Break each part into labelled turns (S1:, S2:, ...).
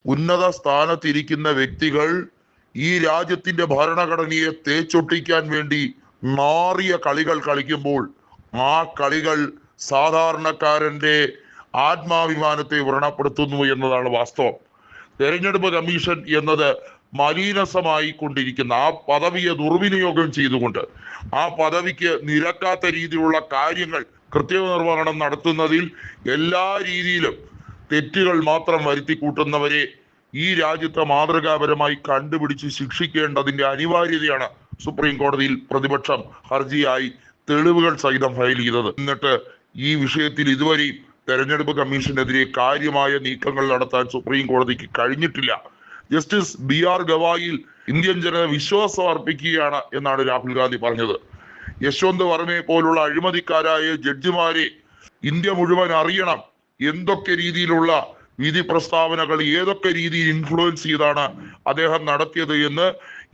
S1: ഉന്നത സ്ഥാനത്തിരിക്കുന്ന വ്യക്തികൾ ഈ രാജ്യത്തിന്റെ ഭരണഘടനയെ തേച്ചൊട്ടിക്കാൻ വേണ്ടി നാറിയ കളികൾ കളിക്കുമ്പോൾ ആ കളികൾ സാധാരണക്കാരന്റെ ആത്മാഭിമാനത്തെ വ്രണപ്പെടുത്തുന്നു എന്നതാണ് വാസ്തവം. തെരഞ്ഞെടുപ്പ് കമ്മീഷൻ എന്നത് മലീനസമായി കൊണ്ടിരിക്കുന്ന ആ പദവിയെ ദുർവിനിയോഗം ചെയ്തുകൊണ്ട് ആ പദവിക്ക് നിരക്കാത്ത രീതിയിലുള്ള കാര്യങ്ങൾ കൃത്യനിർവഹണം നടത്തുന്നതിൽ എല്ലാ രീതിയിലും തെറ്റുകൾ മാത്രം വരുത്തി കൂട്ടുന്നവരെ ഈ രാജ്യത്തെ മാതൃകാപരമായി കണ്ടുപിടിച്ച് ശിക്ഷിക്കേണ്ടതിന്റെ അനിവാര്യതയാണ് സുപ്രീം കോടതിയിൽ പ്രതിപക്ഷം ഹർജിയായി തെളിവുകൾ സഹിതം ഫയൽ ചെയ്തത്. എന്നിട്ട് ഈ വിഷയത്തിൽ ഇതുവരെയും തെരഞ്ഞെടുപ്പ് കമ്മീഷനെതിരെ കാര്യമായ നീക്കങ്ങൾ നടത്താൻ സുപ്രീം കോടതിക്ക് കഴിഞ്ഞിട്ടില്ല. ജസ്റ്റിസ് BR ഗവായിൽ ഇന്ത്യൻ ജനത വിശ്വാസം അർപ്പിക്കുകയാണ് എന്നാണ് രാഹുൽ ഗാന്ധി പറഞ്ഞത്. യശ്വന്ത് വർമ്മയെ പോലുള്ള അഴിമതിക്കാരായ ജഡ്ജിമാരെ ഇന്ത്യ മുഴുവൻ അറിയണം. എന്തൊക്കെ രീതിയിലുള്ള വിധി പ്രസ്താവനകൾ ഏതൊക്കെ രീതിയിൽ ഇൻഫ്ലുവൻസ് ചെയ്താണ് അദ്ദേഹം നടത്തിയത് എന്ന്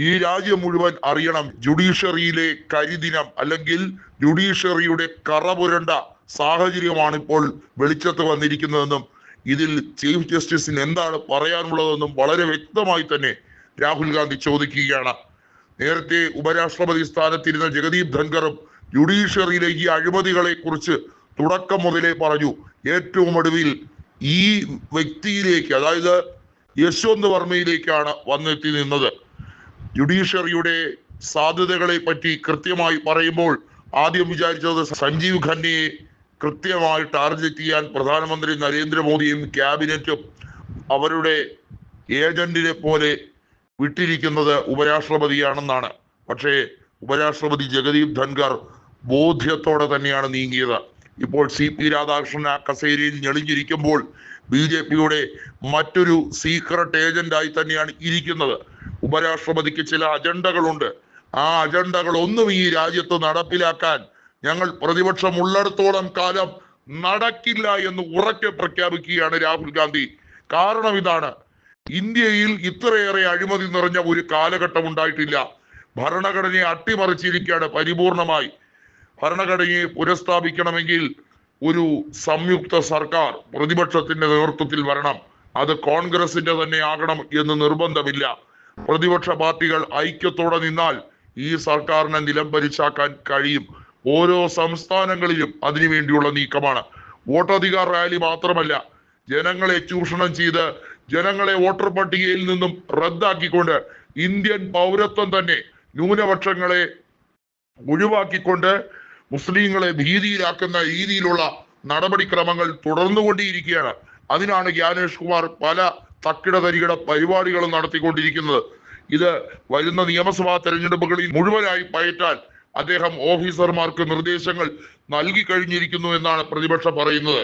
S1: ഈ രാജ്യം മുഴുവൻ അറിയണം. ജുഡീഷ്യറിയിലെ കരിദിനം അല്ലെങ്കിൽ ജുഡീഷ്യറിയുടെ കറപുരണ്ട സാഹചര്യമാണ് ഇപ്പോൾ വെളിച്ചത്ത് വന്നിരിക്കുന്നതെന്നും ഇതിൽ ചീഫ് ജസ്റ്റിസിന് എന്താണ് പറയാനുള്ളതെന്നും വളരെ വ്യക്തമായി തന്നെ രാഹുൽ ഗാന്ധി ചോദിക്കുകയാണ്. നേരത്തെ ഉപരാഷ്ട്രപതി സ്ഥാനത്തിരുന്ന ജഗദീപ് ധൻഖറും ജുഡീഷ്യറിയിലെ ഈ അഴിമതികളെ കുറിച്ച് തുടക്കം മുതലേ പറഞ്ഞു. ഏറ്റവും ഒടുവിൽ ഈ വ്യക്തിയിലേക്ക്, അതായത് യശ്വന്ത് വർമ്മയിലേക്കാണ് വന്നെത്തി നിന്നത്. ജുഡീഷ്യറിയുടെ സാധ്യതകളെ പറ്റി കൃത്യമായി പറയുമ്പോൾ ആദ്യം വിചാരിച്ചത് സഞ്ജീവ് ഖന്നയെ കൃത്യമായി ടാർഗറ്റ് ചെയ്യാൻ പ്രധാനമന്ത്രി നരേന്ദ്രമോദിയും ക്യാബിനറ്റും അവരുടെ ഏജന്റിനെ പോലെ വിട്ടിരിക്കുന്നത് ഉപരാഷ്ട്രപതിയാണെന്നാണ്. പക്ഷേ ഉപരാഷ്ട്രപതി ജഗദീപ് ധൻഖർ ബോധ്യത്തോടെ തന്നെയാണ് നീങ്ങിയത്. ഇപ്പോൾ CP രാധാകൃഷ്ണൻ ആ കസേരയിൽ ഞെളിഞ്ഞിരിക്കുമ്പോൾ BJPയുടെ മറ്റൊരു സീക്രട്ട് ഏജന്റായി തന്നെയാണ് ഇരിക്കുന്നത്. ഉപരാഷ്ട്രപതിക്ക് ചില അജണ്ടകളുണ്ട്. ആ അജണ്ടകൾ ഒന്നും ഈ രാജ്യത്ത് നടപ്പിലാക്കാൻ ഞങ്ങൾ പ്രതിപക്ഷം ഉള്ളിടത്തോളം കാലം നടക്കില്ല എന്ന് ഉറക്കെ പ്രഖ്യാപിക്കുകയാണ് രാഹുൽ ഗാന്ധി. കാരണം ഇതാണ്, ഇന്ത്യയിൽ ഇത്രയേറെ അഴിമതി നിറഞ്ഞ ഒരു കാലഘട്ടം ഉണ്ടായിട്ടില്ല. ഭരണഘടനയെ അട്ടിമറിച്ചിരിക്കുകയാണ് പരിപൂർണമായി. ഭരണഘടനയെ പുനഃസ്ഥാപിക്കണമെങ്കിൽ ഒരു സംയുക്ത സർക്കാർ പ്രതിപക്ഷത്തിന്റെ നേതൃത്വത്തിൽ വരണം. അത് കോൺഗ്രസിന്റെ തന്നെ ആകണം എന്ന് നിർബന്ധമില്ല. പ്രതിപക്ഷ പാർട്ടികൾ ഐക്യത്തോടെ നിന്നാൽ ഈ സർക്കാരിനെ നിലംപരിശാക്കാൻ കഴിയും. ഓരോ സംസ്ഥാനങ്ങളിലും അതിനുവേണ്ടിയുള്ള നീക്കമാണ്. വോട്ടധികാർ റാലി മാത്രമല്ല, ജനങ്ങളെ ചൂഷണം ചെയ്ത് ജനങ്ങളെ വോട്ടർ പട്ടികയിൽ നിന്നും റദ്ദാക്കിക്കൊണ്ട് ഇന്ത്യൻ പൗരത്വം തന്നെ ന്യൂനപക്ഷങ്ങളെ ഒഴിവാക്കിക്കൊണ്ട് മുസ്ലിങ്ങളെ ഭീതിയിലാക്കുന്ന രീതിയിലുള്ള നടപടിക്രമങ്ങൾ തുടർന്നുകൊണ്ടേയിരിക്കുകയാണ്. അതിനാണ് ജ്ഞാനേഷ് കുമാർ പല തക്കിട തരികിട പരിപാടികളും നടത്തിക്കൊണ്ടിരിക്കുന്നത്. ഇത് വരുന്ന നിയമസഭാ തെരഞ്ഞെടുപ്പുകളിൽ മുഴുവനായി പയറ്റാൻ അദ്ദേഹം ഓഫീസർമാർക്ക് നിർദ്ദേശങ്ങൾ നൽകി കഴിഞ്ഞിരിക്കുന്നു എന്നാണ് പ്രതിപക്ഷം പറയുന്നത്.